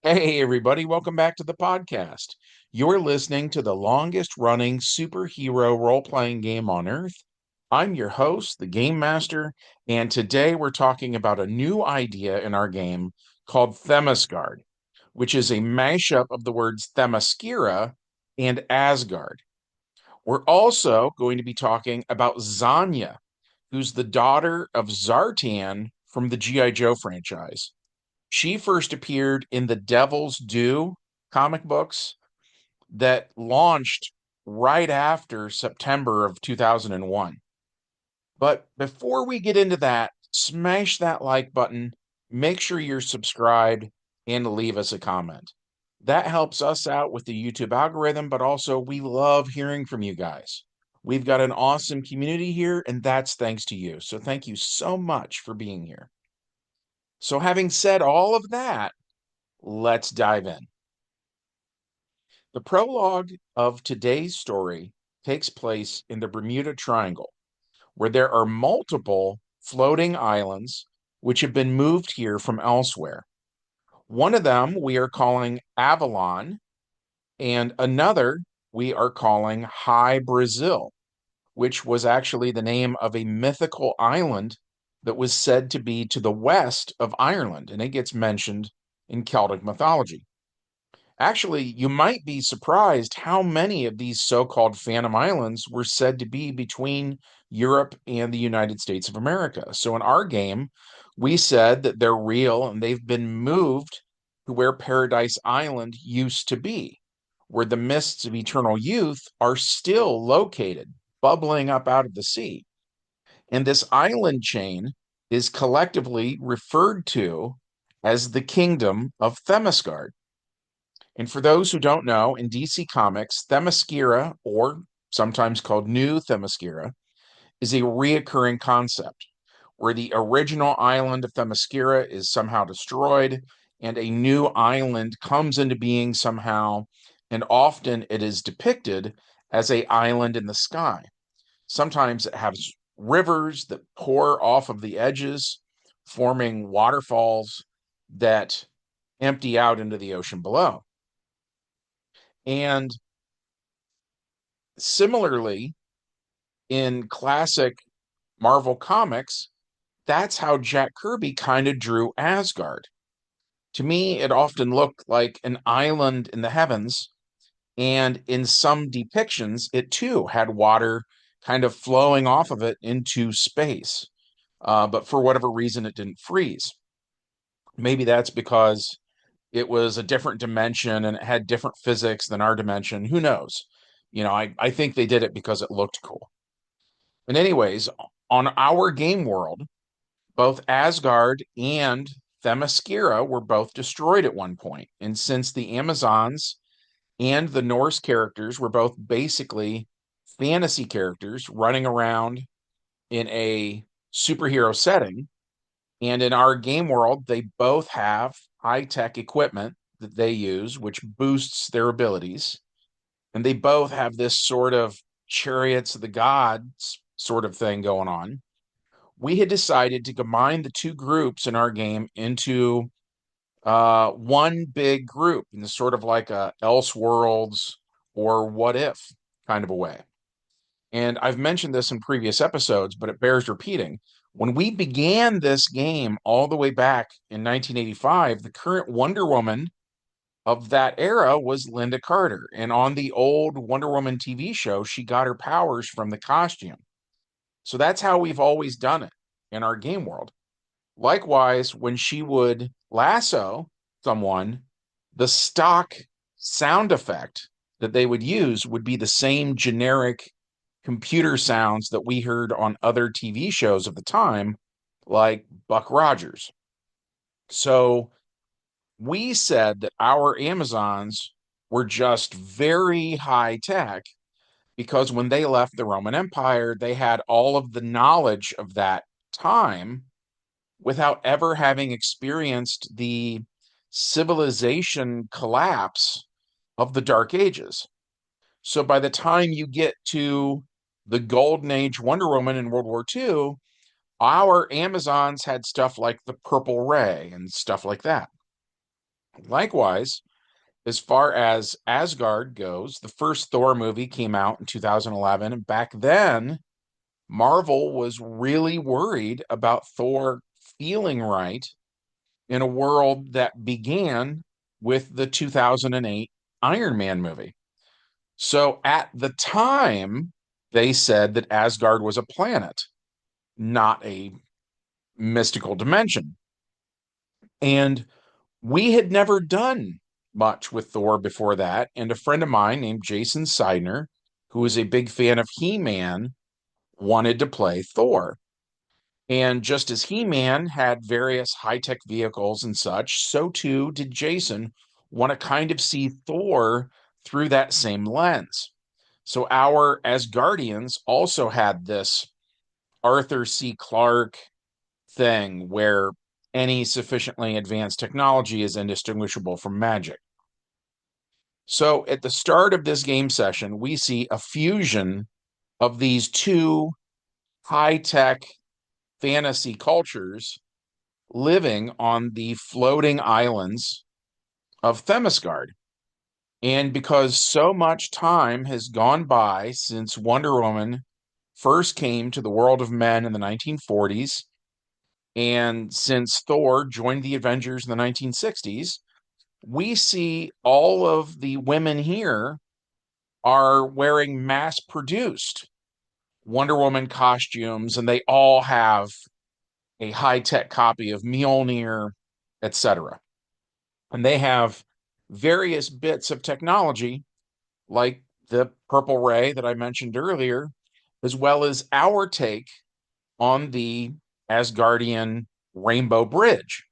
Hey, everybody, welcome back to the podcast. You're listening to the longest running superhero role playing game on Earth. I'm your host, the Game Master, and today we're talking about a new idea in our game called Themysgard, which is a mashup of the words Themyscira and Asgard. We're also going to be talking about Zanya, who's the daughter of Zartan from the G.I. Joe franchise. She first appeared in the Devil's Due comic books that launched right after September of 2001. But before we get into that, smash that like button, make sure you're subscribed, and leave us a comment. That helps us out with the YouTube algorithm, but also we love hearing from you guys. We've got an awesome community here, and that's thanks to you. So thank you so much for being here. So, having said all of that, let's dive in. The prologue of today's story takes place in the Bermuda Triangle, where there are multiple floating islands which have been moved here from elsewhere. One of them we are calling Avalon, and another we are calling High Brazil, which was actually the name of a mythical island that was said to be to the west of Ireland, and it gets mentioned in Celtic mythology. Actually, you might be surprised how many of these so-called Phantom Islands were said to be between Europe and the United States of America. So in our game, we said that they're real and they've been moved to where Paradise Island used to be, where the mists of eternal youth are still located, bubbling up out of the sea. And this island chain is collectively referred to as the Kingdom of Themysgard. And for those who don't know, in DC Comics, Themyscira, or sometimes called New Themyscira, is a reoccurring concept where the original island of Themyscira is somehow destroyed and a new island comes into being somehow, and often it is depicted as a island in the sky. Sometimes it has rivers that pour off of the edges, forming waterfalls that empty out into the ocean below. And similarly, in classic Marvel Comics, that's how Jack Kirby kind of drew Asgard. To me, it often looked like an island in the heavens, and in some depictions, it too had water kind of flowing off of it into space. But for whatever reason, it didn't freeze. Maybe that's because it was a different dimension and it had different physics than our dimension. Who knows? I think they did it because it looked cool. And anyways, on our game world, both Asgard and Themyscira were both destroyed at one point. And since the Amazons and the Norse characters were both basically fantasy characters running around in a superhero setting, and in our game world, they both have high-tech equipment that they use, which boosts their abilities. And they both have this sort of chariots of the gods sort of thing going on. We had decided to combine the two groups in our game into one big group in sort of like a Elseworlds or What If kind of a way. And I've mentioned this in previous episodes, but it bears repeating. When we began this game all the way back in 1985, the current Wonder Woman of that era was Linda Carter. And on the old Wonder Woman TV show, she got her powers from the costume. So that's how we've always done it in our game world. Likewise, when she would lasso someone, the stock sound effect that they would use would be the same generic computer sounds that we heard on other TV shows of the time, like Buck Rogers. So we said that our Amazons were just very high tech because when they left the Roman Empire, they had all of the knowledge of that time without ever having experienced the civilization collapse of the Dark Ages. So by the time you get to the Golden Age Wonder Woman in World War II, our Amazons had stuff like the Purple Ray and stuff like that. Likewise, as far as Asgard goes, the first Thor movie came out in 2011, and back then, Marvel was really worried about Thor feeling right in a world that began with the 2008 Iron Man movie. So at the time, they said that Asgard was a planet, not a mystical dimension. And we had never done much with Thor before that. And a friend of mine named Jason Seidner, who was a big fan of He Man, wanted to play Thor. And just as He Man had various high tech vehicles and such, so too did Jason want to kind of see Thor through that same lens. So our Asgardians also had this Arthur C. Clarke thing where any sufficiently advanced technology is indistinguishable from magic. So at the start of this game session, we see a fusion of these two high tech fantasy cultures living on the floating islands of Themysgard. And because so much time has gone by since Wonder Woman first came to the world of men in the 1940s, and since Thor joined the Avengers in the 1960s, we see all of the women here are wearing mass produced Wonder Woman costumes, and they all have a high tech copy of Mjolnir, etc. And they have various bits of technology, like the purple ray that I mentioned earlier, as well as our take on the Asgardian Rainbow Bridge,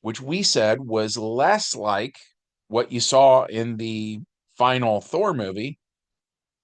which we said was less like what you saw in the final Thor movie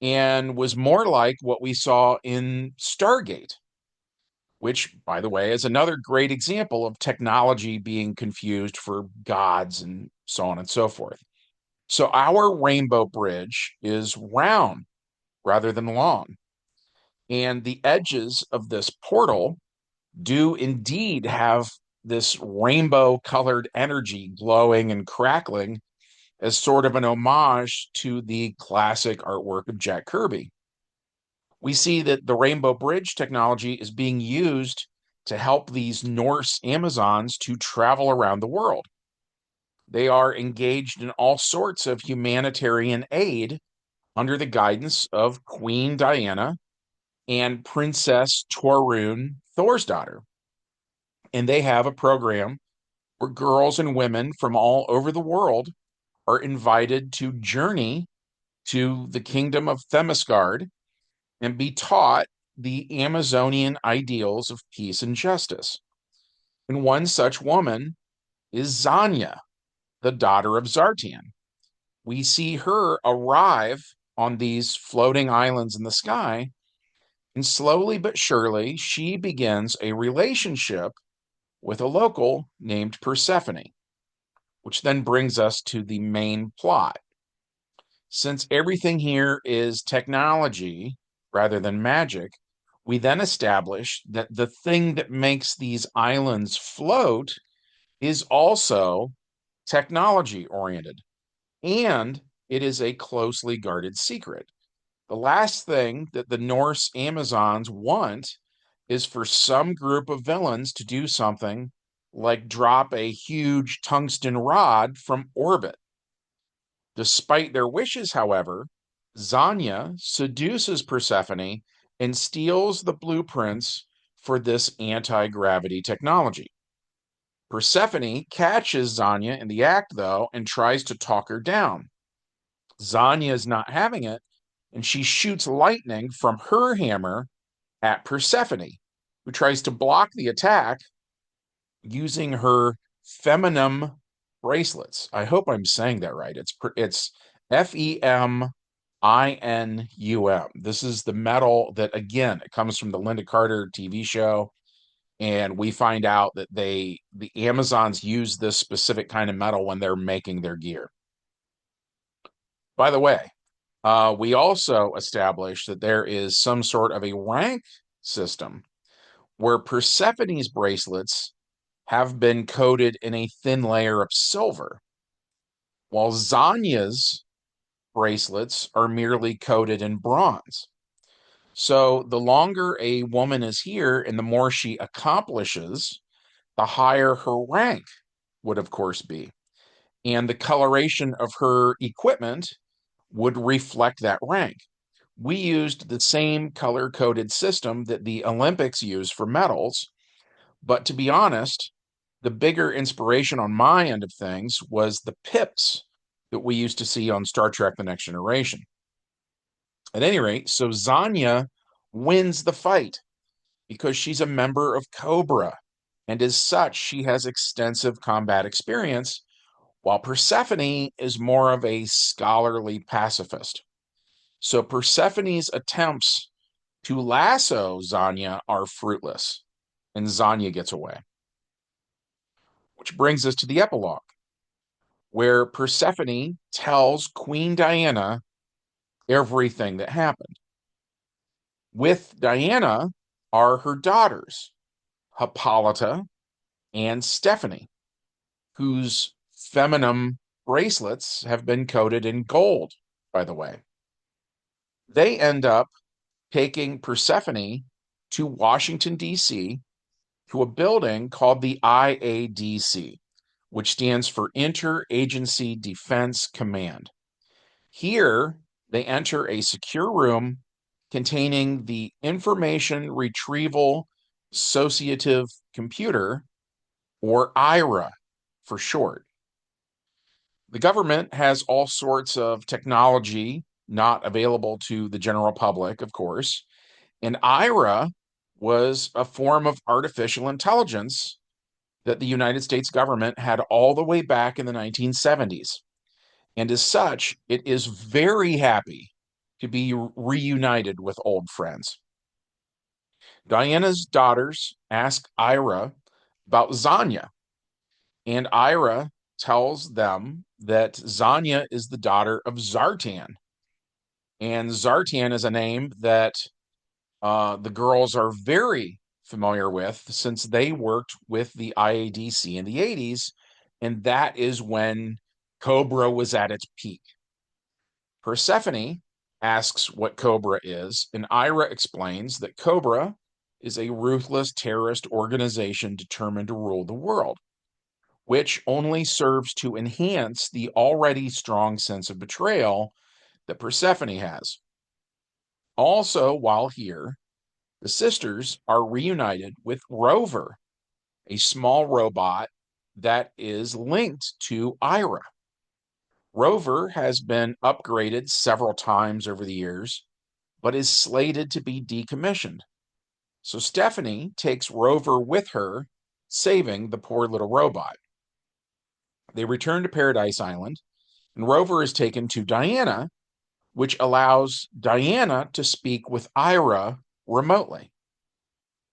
and was more like what we saw in Stargate, which, by the way, is another great example of technology being confused for gods and so on and so forth. So our rainbow bridge is round rather than long. And the edges of this portal do indeed have this rainbow colored energy glowing and crackling as sort of an homage to the classic artwork of Jack Kirby. We see that the Rainbow Bridge technology is being used to help these Norse Amazons to travel around the world. They are engaged in all sorts of humanitarian aid under the guidance of Queen Diana and Princess Torun Thorsdottir. And they have a program where girls and women from all over the world are invited to journey to the kingdom of Themysgard and be taught the Amazonian ideals of peace and justice. And one such woman is Zanya, the daughter of Zartan. We see her arrive on these floating islands in the sky, and slowly but surely, she begins a relationship with a local named Persephone, which then brings us to the main plot. Since everything here is technology rather than magic, we then establish that the thing that makes these islands float is also technology oriented, and it is a closely guarded secret. The last thing that the Norse Amazons want is for some group of villains to do something like drop a huge tungsten rod from orbit. Despite their wishes, however, Zanya seduces Persephone and steals the blueprints for this anti gravity technology. Persephone catches Zanya in the act, though, and tries to talk her down. Zanya is not having it, and she shoots lightning from her hammer at Persephone, who tries to block the attack using her feminum bracelets. I hope I'm saying that right. It's FEMINUM. This is the metal that, again, it comes from the Linda Carter TV show, and we find out that the Amazons use this specific kind of metal when they're making their gear. By the way, we also established that there is some sort of a rank system where Persephone's bracelets have been coated in a thin layer of silver. while Zanya's bracelets are merely coated in bronze. So the longer a woman is here and the more she accomplishes, the higher her rank would, of course, be. And the coloration of her equipment would reflect that rank. We used the same color coded system that the Olympics use for medals, but to be honest, the bigger inspiration on my end of things was the pips that we used to see on Star Trek The Next Generation. At any rate, so Zanya wins the fight because she's a member of Cobra, and as such, she has extensive combat experience, while Persephone is more of a scholarly pacifist. So Persephone's attempts to lasso Zanya are fruitless, and Zanya gets away. Which brings us to the epilogue, where Persephone tells Queen Diana everything that happened. With Diana are her daughters, Hippolyta and Stephanie, whose feminine bracelets have been coated in gold, by the way. They end up taking Persephone to Washington, D.C., to a building called the IADC, which stands for Interagency Defense Command. Here, they enter a secure room containing the Information Retrieval Associative Computer, or IRA for short. The government has all sorts of technology not available to the general public, of course, and IRA was a form of artificial intelligence that the United States government had all the way back in the 1970s. And as such, it is very happy to be reunited with old friends. Diana's daughters ask Ira about Zanya, and Ira tells them that Zanya is the daughter of Zartan. And Zartan is a name that the girls are very familiar with since they worked with the IADC in the 80s, and that is when Cobra was at its peak. Persephone asks what Cobra is, and Ira explains that Cobra is a ruthless terrorist organization determined to rule the world, which only serves to enhance the already strong sense of betrayal that Persephone has. Also, while here, the sisters are reunited with Rover, a small robot that is linked to Ira. Rover has been upgraded several times over the years, but is slated to be decommissioned. So Stephanie takes Rover with her, saving the poor little robot. They return to Paradise Island, and Rover is taken to Diana, which allows Diana to speak with Ira remotely.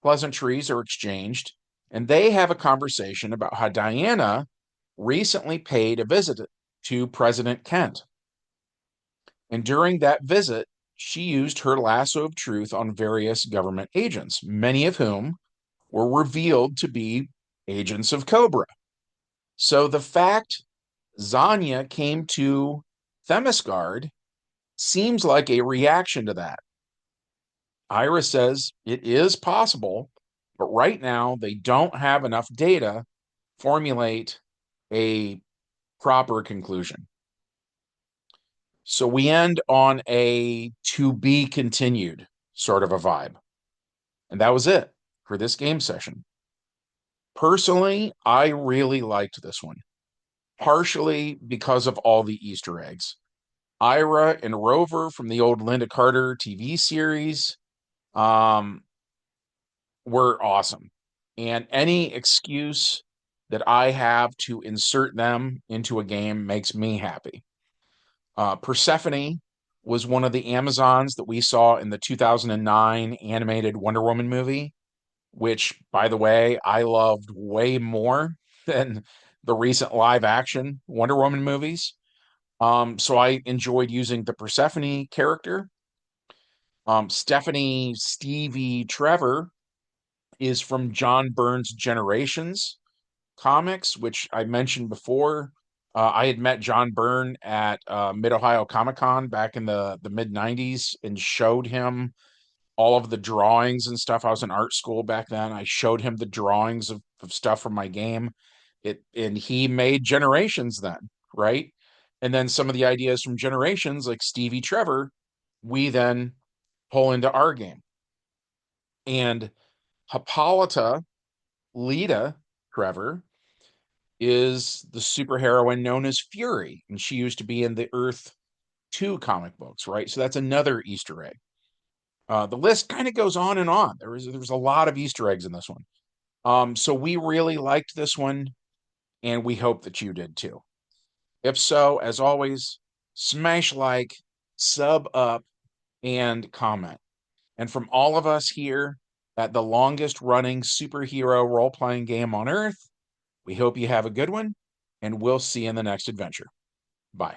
Pleasantries are exchanged, and they have a conversation about how Diana recently paid a visit to President Kent. And during that visit, she used her lasso of truth on various government agents, many of whom were revealed to be agents of Cobra. So the fact Zanya came to Themysgard seems like a reaction to that. Ira says it is possible, but right now they don't have enough data to formulate a proper conclusion. So we end on a to be continued sort of a vibe. And that was it for this game session. Personally, I really liked this one, partially because of all the Easter eggs. Ira and Rover from the old Linda Carter TV series um, were awesome. And any excuse that I have to insert them into a game makes me happy. Persephone was one of the Amazons that we saw in the 2009 animated Wonder Woman movie, which, by the way, I loved way more than the recent live action Wonder Woman movies. So I enjoyed using the Persephone character. Stephanie Stevie Trevor is from John Byrne's Generations comics, which I mentioned before. I had met John Byrne at Mid Ohio Comic Con back in the mid '90s and showed him all of the drawings and stuff. I was in art school back then. I showed him the drawings of stuff from my game. And he made Generations then, right? And then some of the ideas from Generations, like Stevie Trevor, we then pull into our game. And Hippolyta Lita Trevor is the superheroine known as Fury, and she used to be in the Earth 2 comic books, right? So that's another Easter egg. The list kind of goes on and on. There was a lot of Easter eggs in this one. So we really liked this one, and we hope that you did too. If so, as always, smash like, sub up, and comment. And from all of us here at the longest running superhero role playing game on Earth, we hope you have a good one, and we'll see you in the next adventure. Bye.